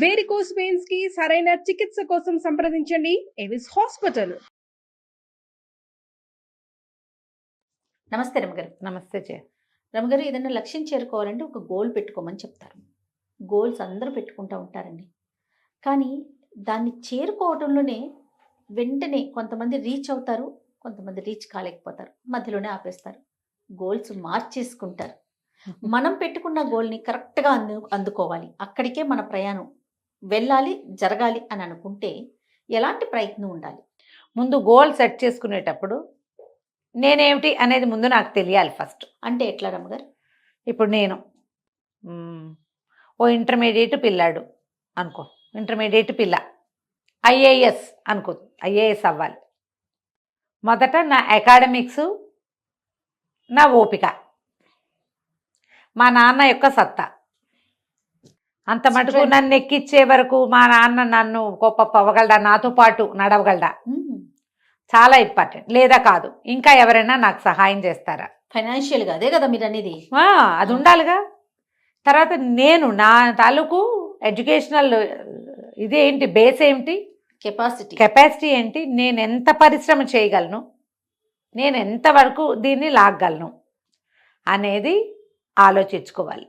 Varicose veins కి సరైన చికిత్స కోసం సంప్రదించండి ఎవిస్ హాస్పిటల్. నమస్తే రమగారు. నమస్తే చే రమగారు, ఏదైనా లక్ష్యం చేరుకోవాలంటే ఒక గోల్ పెట్టుకోమని చెప్తారు. గోల్స్ అందరూ పెట్టుకుంటూ ఉంటారండి. కానీ దాన్ని చేరుకోవడంలోనే వెంటనే కొంతమంది రీచ్ అవుతారు, కొంతమంది రీచ్ కాలేకపోతారు, మధ్యలోనే ఆపేస్తారు, గోల్స్ మార్చేసుకుంటారు. మనం పెట్టుకున్న గోల్ని కరెక్ట్గా అందుకోవాలి, అక్కడికే మన ప్రయాణం వెళ్ళాలి, జరగాలి అని అనుకుంటే ఎలాంటి ప్రయత్నం ఉండాలి? ముందు గోల్ సెట్ చేసుకునేటప్పుడు నేనేమిటి అనేది ముందు నాకు తెలియాలి ఫస్ట్. అంటే ఎట్లా రమ్మగారు? ఇప్పుడు నేను ఓ ఇంటర్మీడియట్ పిల్లాడు అనుకో, ఇంటర్మీడియట్ పిల్ల ఐఏఎస్ అనుకో, ఐఏఎస్ అవ్వాలి. మొదట నా అకాడమిక్స్, నా ఓపిక, మా నాన్న యొక్క సత్తా, అంత మటుకు నన్ను ఎక్కిచ్చే వరకు మా నాన్న నన్ను గొప్ప అవ్వగలడా, నాతో పాటు నడవగలడా, చాలా ఇంపార్టెంట్. లేదా కాదు ఇంకా ఎవరైనా నాకు సహాయం చేస్తారా ఫైనాన్షియల్గా, అదే కదా మీరు అనేది, అది ఉండాలిగా. తర్వాత నేను నా తాలూకు ఎడ్యుకేషనల్ ఇదేంటి, బేస్ ఏమిటి, కెపాసిటీ ఏంటి, నేను ఎంత పరిశ్రమ చేయగలను, నేను ఎంతవరకు దీన్ని లాగగలను అనేది ఆలోచించుకోవాలి.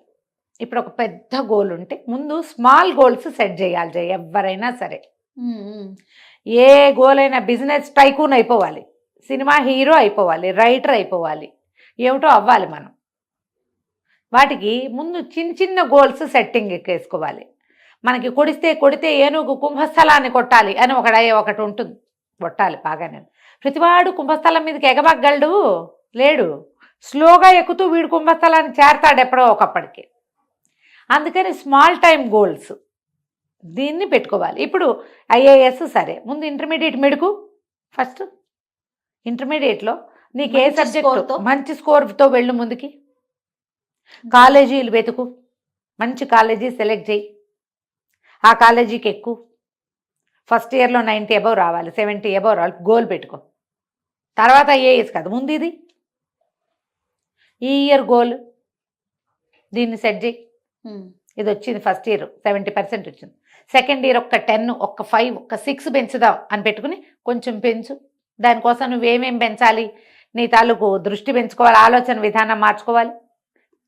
ఇప్పుడు ఒక పెద్ద గోల్ ఉంటే ముందు స్మాల్ గోల్స్ సెట్ చేయాలి. ఎవరైనా సరే ఏ గోల్ అయినా, బిజినెస్ టైకూన్ అయిపోవాలి, సినిమా హీరో అయిపోవాలి, రైటర్ అయిపోవాలి, ఏమిటో అవ్వాలి మనం. వాటికి ముందు చిన్న చిన్న గోల్స్ సెట్టింగ్ ఎక్కేసుకోవాలి. మనకి కొడితే ఏనుగు కుంభస్థలాన్ని కొట్టాలి అని ఒకటి ఉంటుంది, కొట్టాలి బాగానే. ప్రతివాడు కుంభస్థలం మీదకి ఎగబగ్గలడు లేడు, స్లోగా ఎక్కుతూ వీడు కుంభస్థలాన్ని చేరతాడు ఎప్పుడో ఒకప్పటికి. అందుకని స్మాల్ టైం గోల్స్ దీన్ని పెట్టుకోవాలి. ఇప్పుడు ఐఏఎస్ సరే, ముందు ఇంటర్మీడియట్ మెడుకు. ఫస్ట్ ఇంటర్మీడియట్లో నీకు ఏ సబ్జెక్టు మంచి స్కోర్తో వెళ్ళు ముందుకి. కాలేజీలు వెతుకు, మంచి కాలేజీ సెలెక్ట్ చేయి, ఆ కాలేజీకి ఎక్కువ. ఫస్ట్ ఇయర్లో 90 అబవ్ రావాలి, 70 అబవ్ రావాలి, గోల్ పెట్టుకో. తర్వాత ఐఏఎస్ కాదు, ముందు ఇది ఈ ఇయర్ గోల్, దీన్ని సెట్ చేయి. ఇది వచ్చింది ఫస్ట్ ఇయర్ 70% వచ్చింది, సెకండ్ ఇయర్ ఒక 10, ఒక 5, ఒక 6 పెంచుదాం అని పెట్టుకుని కొంచెం పెంచు. దానికోసం నువ్వేమేం పెంచాలి, నీ తాలూకు దృష్టి పెంచుకోవాలి, ఆలోచన విధానం మార్చుకోవాలి,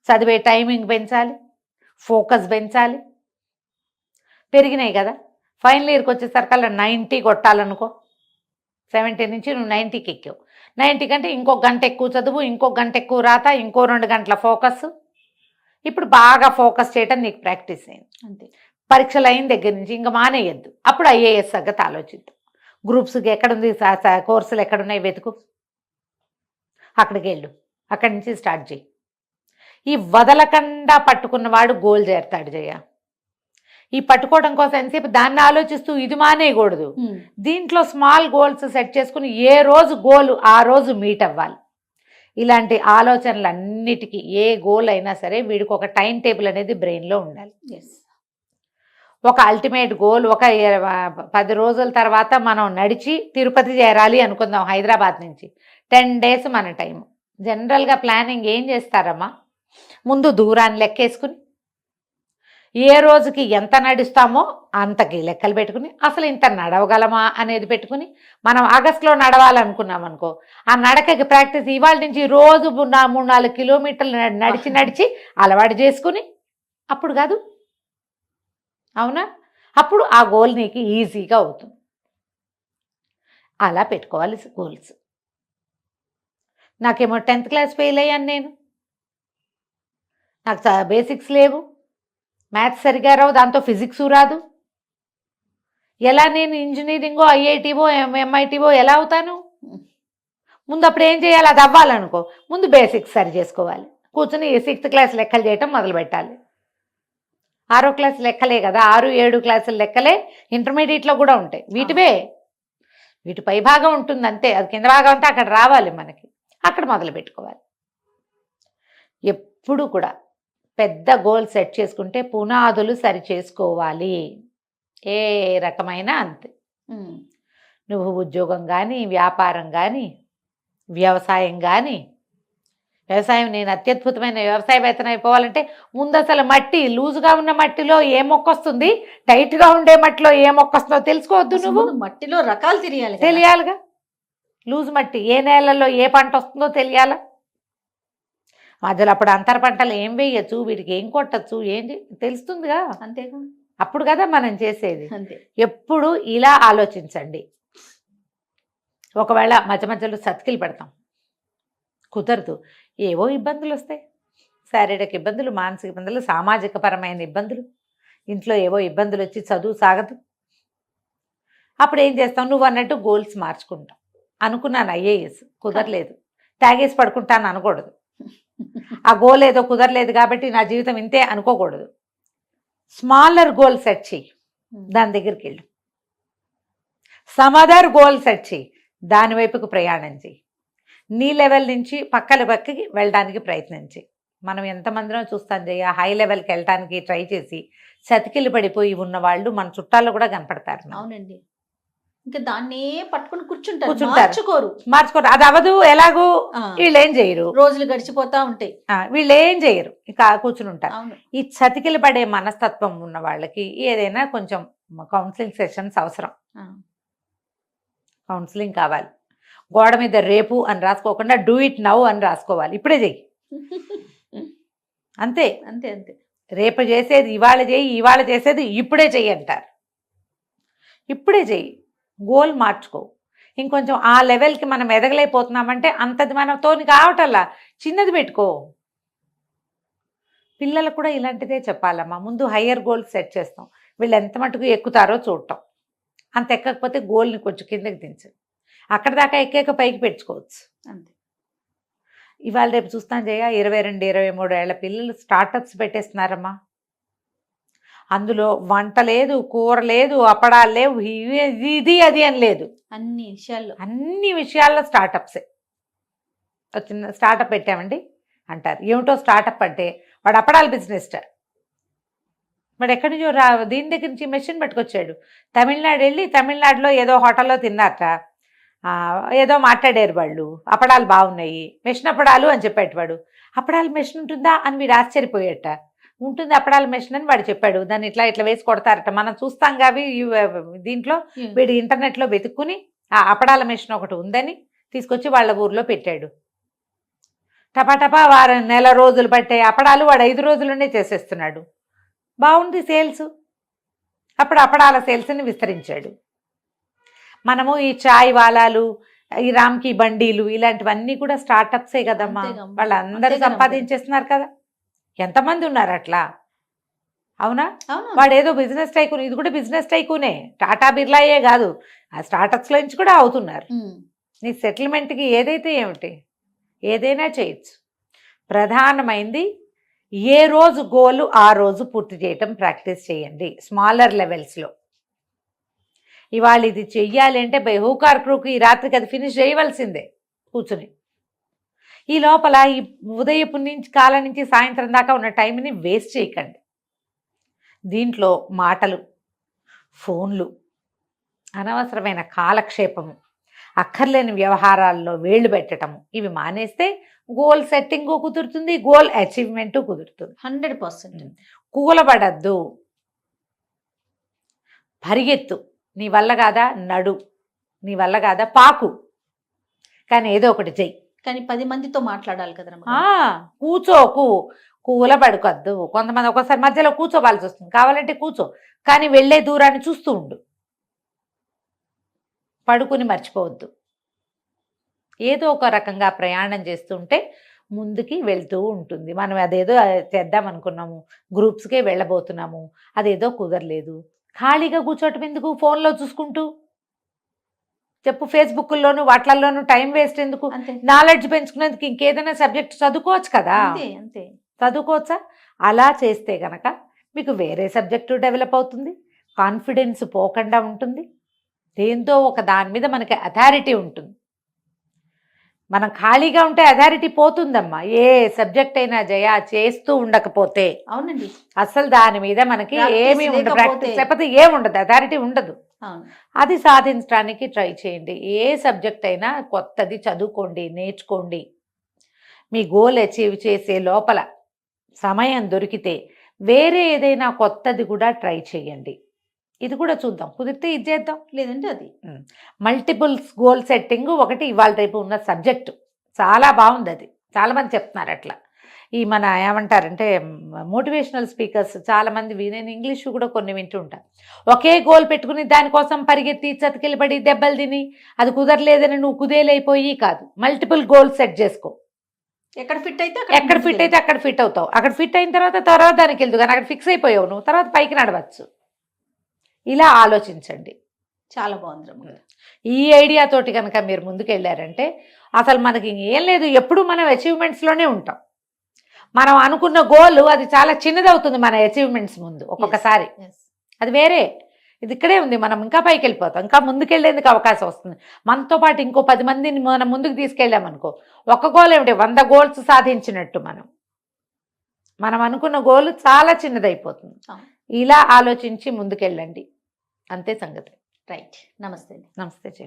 చదివే టైమింగ్ పెంచాలి, ఫోకస్ పెంచాలి. పెరిగినాయి కదా, ఫైనల్ ఇయర్కి వచ్చేసరికల్లా 90 కొట్టాలనుకో. 70 నుంచి నువ్వు 90కి ఎక్కావు. 90 కంటే ఇంకొక గంట ఎక్కువ చదువు, ఇంకొక గంట ఎక్కువ రాత, ఇంకో 2 గంటల ఫోకస్. ఇప్పుడు బాగా ఫోకస్ చేయటం నీకు ప్రాక్టీస్ అయింది అంతే. పరీక్షలు అయిన దగ్గర నుంచి ఇంకా మానేయద్దు. అప్పుడు ఐఏఎస్ సంగతి ఆలోచిద్దాం. గ్రూప్స్కి ఎక్కడుంది, కోర్సులు ఎక్కడున్నాయి వెతుకు, అక్కడికి వెళ్ళు, అక్కడి నుంచి స్టార్ట్ చేయి. ఈ వదలకుండా పట్టుకున్నవాడు గోల్ చేరుతాడు జయ. ఈ పట్టుకోవడం కోసం ఎంతసేపు దాన్ని ఆలోచిస్తూ ఇది మానేయకూడదు. దీంట్లో స్మాల్ గోల్స్ సెట్ చేసుకుని ఏ రోజు గోల్ ఆ రోజు మీట్ అవ్వాలి. ఇలాంటి ఆలోచనలన్నిటికీ ఏ గోల్ అయినా సరే వీడికి ఒక టైం టేబుల్ అనేది బ్రెయిన్లో ఉండాలి. ఒక అల్టిమేట్ గోల్, ఒక 10 రోజుల తర్వాత మనం నడిచి తిరుపతి చేరాలి అనుకుందాం హైదరాబాద్ నుంచి. 10 days మన టైం. జనరల్గా ప్లానింగ్ ఏం చేస్తారమ్మా, ముందు దూరాన్ని లెక్కేసుకుని ఏ రోజుకి ఎంత నడుస్తామో అంతకి లెక్కలు పెట్టుకుని, అసలు ఇంత నడవగలమా అనేది పెట్టుకుని, మనం ఆగస్టులో నడవాలనుకున్నాం అనుకో, ఆ నడకకి ప్రాక్టీస్ ఇవాళ నుంచి రోజు 3-4 కిలోమీటర్లు నడిచి అలవాటు చేసుకుని, అప్పుడు కాదు అవునా, అప్పుడు ఆ గోల్ నీకు ఈజీగా అవుతుంది. అలా పెట్టుకోవాలి గోల్స్. నాకేమో 10th క్లాస్ ఫెయిల్ అయ్యాను నేను, నాకు బేసిక్స్ లేవు, మ్యాథ్స్ సరిగా రావు, దాంతో ఫిజిక్స్ రాదు. ఎలా నేను ఇంజనీరింగో ఐఐటీవో ఎంఐటీవో ఎలా అవుతాను? ముందు అప్పుడు ఏం చేయాలి, అది అవ్వాలనుకో ముందు బేసిక్స్ సరి చేసుకోవాలి. కూర్చుని 6th క్లాస్ లెక్కలు చేయటం మొదలు పెట్టాలి. 6వ క్లాస్ లెక్కలే కదా, 6-7 క్లాసుల లెక్కలే ఇంటర్మీడియట్లో కూడా ఉంటాయి. వీటి పై భాగం ఉంటుంది అంతే, అది కింద భాగం అంతా అక్కడ రావాలి మనకి, అక్కడ మొదలు పెట్టుకోవాలి. ఎప్పుడు కూడా పెద్ద గోల్ సెట్ చేసుకుంటే పునాదులు సరి చేసుకోవాలి. ఏ రకమైన అంతే, నువ్వు ఉద్యోగం కానీ, వ్యాపారం కానీ, వ్యవసాయం కానీ, వ్యవసాయం నేను అత్యద్భుతమైన వ్యవసాయవేత్తన అయిపోవాలంటే ముందు అసలు మట్టి లూజుగా ఉన్న మట్టిలో ఏ మొక్క వస్తుంది, టైట్గా ఉండే మట్టిలో ఏ మొక్క వస్తుందో తెలుసుకోవద్దు అసలు నువ్వు. ముందు మట్టిలో రకాలు తెలియాలి కదా. తెలియాలిగా. లూజు మట్టి ఏ నేలలో ఏ పంట వస్తుందో తెలియాలా. మధ్యలో అప్పుడు అంతర పంటలు ఏం వేయచ్చు, వీటికి ఏం కొట్టచ్చు, ఏంటి తెలుస్తుందిగా. అంతేగా. అప్పుడు కదా మనం చేసేది. అంతే. ఎప్పుడు ఇలా ఆలోచించండి. ఒకవేళ మధ్య మధ్యలో సతికిలు పెడతాం, కుదరదు, ఏవో ఇబ్బందులు వస్తాయి. శారీరక ఇబ్బందులు, మానసిక ఇబ్బందులు, సామాజిక పరమైన ఇబ్బందులు, ఇంట్లో ఏవో ఇబ్బందులు వచ్చి చదువు సాగదు. అప్పుడు ఏం చేస్తావు, నువ్వు అన్నట్టు గోల్స్ మార్చుకుంటావు. అనుకున్నాను ఐఏఎస్, కుదరలేదు, తాగేసి పడుకుంటాను అనకూడదు. ఆ గోల్ ఏదో కుదరలేదు కాబట్టి నా జీవితం ఇంతే అనుకోకూడదు. స్మాలర్ గోల్ సెట్ చెయ్యి, దాని దగ్గరికి వెళ్ళు. సమదర్ గోల్ సెట్ చెయ్యి, దాని వైపుకు ప్రయాణం చెయ్యి. నీ లెవెల్ నుంచి పక్కకి వెళ్ళడానికి ప్రయత్నించి. మనం ఎంతమందినో చూస్తాం జయ, హై లెవెల్కి వెళ్ళడానికి ట్రై చేసి సతికిలు పడిపోయి ఉన్న వాళ్ళు మన చుట్టాల్లో కూడా కనపడతారు. అవునండి. ఇంకా దాన్నే పట్టుకుని కూర్చుంటారు, కూర్చుంటారు, మార్చుకోరు. అది అవదు, ఎలాగూ వీళ్ళు ఏం చేయరు, రోజులు గడిచిపోతా ఉంటాయి, వీళ్ళు ఏం చేయరు, ఇక కూర్చుని ఉంటారు. అవును. ఈ సతికిలు పడే మనస్తత్వం ఉన్న వాళ్ళకి ఏదైనా కొంచెం కౌన్సిలింగ్ సెషన్స్ అవసరం. కౌన్సిలింగ్ కావాలి. గోడ మీద రేపు అని రాసుకోకుండా డూ ఇట్ నౌ అని రాసుకోవాలి. ఇప్పుడే చెయ్యి, అంతే అంతే అంతే. రేపు చేసేది ఇవాళ చేయి, ఇవాళ చేసేది ఇప్పుడే చెయ్యి అంటారు. ఇప్పుడే చెయ్యి, గోల్ మార్చుకో. ఇంకొంచెం ఆ లెవెల్కి మనం ఎదగలేకపోతున్నామంటే అంతది మనతోని కావటల్లా చిన్నది పెట్టుకో. పిల్లలకు కూడా ఇలాంటిదే చెప్పాలమ్మా. ముందు హయ్యర్ గోల్ సెట్ చేస్తాం, వీళ్ళు ఎంత మటుకు ఎక్కుతారో చూడటం. అంత ఎక్కకపోతే గోల్ని కొంచెం కిందకి దించు, అక్కడ దాకా ఎక్కాక పైకి పెంచుకోవచ్చు. అంతే. ఇవాళ రేపు చూస్తాను జయ, 22, 23 ఏళ్ల పిల్లలు స్టార్టప్స్ పెట్టేస్తున్నారమ్మా. అందులో వంట లేదు, కూర లేదు, అప్పడాలు లేవు, ఇది అది అని లేదు, అన్ని విషయాల్లో స్టార్టప్సే. చిన్న స్టార్టప్ పెట్టామండి అంటారు. ఏమిటో స్టార్టప్ అంటే వాడు అప్పడాల బిజినెస్. వాడు ఎక్కడి నుంచో దీని దగ్గర నుంచి మెషిన్ పట్టుకొచ్చాడు. తమిళనాడు వెళ్ళి తమిళనాడులో ఏదో హోటల్లో తిన్నారట, ఏదో మాట్లాడారు వాళ్ళు, అప్పడాలు బాగున్నాయి, మెషిన్ అప్పడాలు అని చెప్పేటవాడు. అప్పడాలు మెషిన్ ఉంటుందా అని వీడు ఆశ్చర్యపోయేట. ఉంటుంది అప్పడాల మెషిన్ అని వాడు చెప్పాడు. దాన్ని ఇట్లా ఇట్లా వేసి కొడతారట, మనం చూస్తాం కావి దీంట్లో. వీడు ఇంటర్నెట్లో వెతుక్కుని ఆ అప్పడాల మెషిన్ ఒకటి ఉందని తీసుకొచ్చి వాళ్ళ ఊర్లో పెట్టాడు. టపాటపా నెల రోజులు పట్టే అప్పడాలు వాడు 5 రోజుల్లోనే చేసేస్తున్నాడు. బాగుంది సేల్స్. అప్పుడు అప్పడాల సేల్స్ని విస్తరించాడు. మనము ఈ చాయ్ వాలాలు, ఈ రామ్కి బండీలు, ఇలాంటివన్నీ కూడా స్టార్టప్సే కదమ్మా. వాళ్ళందరూ సంపాదించేస్తున్నారు కదా. ఎంతమంది ఉన్నారు అట్లా, అవునా? వాడు ఏదో బిజినెస్ టైకూన్, ఇది కూడా బిజినెస్ టైకూనే. టాటా బిర్లాయే కాదు, ఆ స్టార్టప్స్లో నుంచి కూడా అవుతున్నారు. నీ సెటిల్మెంట్కి ఏదైతే ఏమిటి, ఏదైనా చేయొచ్చు. ప్రధానమైంది ఏ రోజు గోలు ఆ రోజు పూర్తి చేయటం ప్రాక్టీస్ చేయండి స్మాలర్ లెవెల్స్లో. ఇవాళ ఇది చెయ్యాలి అంటే బై హూక్ ఆర్ క్రూక్ ఈ రాత్రికి అది ఫినిష్ చేయవలసిందే కూర్చుని. ఈ లోపల ఈ ఉదయపు నుంచి కాలం నుంచి సాయంత్రం దాకా ఉన్న టైంని వేస్ట్ చేయకండి. దీంట్లో మాటలు, ఫోన్లు, అనవసరమైన కాలక్షేపము, అక్కర్లేని వ్యవహారాల్లో వేళ్ళు పెట్టడము, ఇవి మానేస్తే గోల్ సెట్టింగు కుదురుతుంది, గోల్ అచీవ్మెంటు కుదురుతుంది. 100%. కూలబడద్దు, పరిగెత్తు. నీ వల్ల కాదా నడు, నీ వల్ల కాదా పాకు, కానీ ఏదో ఒకటి చెయ్యి. కానీ 10 మందితో మాట్లాడాలి కదా. కూర్చోకు, కూలబడుకొద్దు. కొంతమంది ఒక్కోసారి మధ్యలో కూర్చోవాల్సి వస్తుంది, కావాలంటే కూర్చో, కానీ వెళ్ళే దూరాన్ని చూస్తూ ఉండు. పడుకుని మర్చిపోవద్దు. ఏదో ఒక రకంగా ప్రయాణం చేస్తుంటే ముందుకి వెళ్తూ ఉంటుంది. మనం అదేదో చేద్దాం అనుకున్నాము, గ్రూప్స్కే వెళ్ళబోతున్నాము, అదేదో కుదరలేదు. ఖాళీగా కూర్చోటం ఎందుకు, ఫోన్లో చూసుకుంటూ చెప్పు. ఫేస్బుక్లోను వాట్లల్లోనూ టైం వేస్ట్ ఎందుకు? నాలెడ్జ్ పెంచుకునేందుకు ఇంకేదైనా సబ్జెక్ట్ చదువుకోవచ్చు కదా. అంతే చదువుకోవచ్చా? అలా చేస్తే గనక మీకు వేరే సబ్జెక్టు డెవలప్ అవుతుంది, కాన్ఫిడెన్స్ పోకుండా ఉంటుంది, దేంతో ఒక దాని మీద మనకి అథారిటీ ఉంటుంది. మనం ఖాళీగా ఉంటే అథారిటీ పోతుందమ్మా. ఏ సబ్జెక్ట్ అయినా జయ చేస్తూ ఉండకపోతే, అవునండి, అసలు దాని మీద మనకి ఏమీ ఉండదు, ప్రాక్టీస్ లేకపోతే ఏముండదు, అథారిటీ ఉండదు. అది సాధించడానికి ట్రై చేయండి. ఏ సబ్జెక్ట్ అయినా కొత్తది చదువుకోండి, నేర్చుకోండి. మీ గోల్ అచీవ్ చేసే లోపల సమయం దొరికితే వేరే ఏదైనా కొత్తది కూడా ట్రై చేయండి. ఇది కూడా చూద్దాం, కుదిరితే ఇది చేద్దాం. లేదంటే అది. మల్టిపుల్స్ గోల్ సెట్టింగ్ ఒకటి ఇవాళ రేపు ఉన్న సబ్జెక్టు చాలా బాగుంది. అది చాలామంది చెప్తున్నారు అట్లా. ఈ మన ఏమంటారంటే మోటివేషనల్ స్పీకర్స్ చాలామంది నేను ఇంగ్లీషు కూడా కొన్ని వింటూ ఉంటాను. ఒకే గోల్ పెట్టుకుని దానికోసం పరిగెత్తి చతికిలబడి దెబ్బలు తిని అది కుదరలేదని నువ్వు కుదేలైపోయి కాదు, మల్టిపుల్ గోల్ సెట్ చేసుకో. ఎక్కడ ఫిట్ అయితే అక్కడ ఫిట్ అవుతావు. అక్కడ ఫిట్ అయిన తర్వాత దానికి వెళ్దు, కానీ అక్కడ ఫిక్స్ అయిపోయావు నువ్వు, తర్వాత పైకి నడవచ్చు. ఇలా ఆలోచించండి. చాలా బాగుంది రమ్య. ఈ ఐడియాతోటి కనుక మీరు ముందుకు వెళ్ళారంటే అసలు మనకి ఏం లేదు, ఎప్పుడు మనం అచీవ్మెంట్స్లోనే ఉంటాం. మనం అనుకున్న గోల్ అది చాలా చిన్నదవుతుంది మన అచీవ్మెంట్స్ ముందు ఒక్కొక్కసారి. అది వేరే, ఇది ఇక్కడే ఉంది, మనం ఇంకా పైకి వెళ్ళిపోతాం, ఇంకా ముందుకెళ్ళేందుకు అవకాశం వస్తుంది. మనతో పాటు ఇంకో 10 మందిని మనం ముందుకు తీసుకెళ్ళామనుకో, ఒక గోల్ ఏమిటి 100 గోల్స్ సాధించినట్టు. మనం అనుకున్న గోల్ చాలా చిన్నదైపోతుంది. ఇలా ఆలోచించి ముందుకెళ్ళండి, అంతే సంగతి. రైట్. నమస్తే. నమస్తే.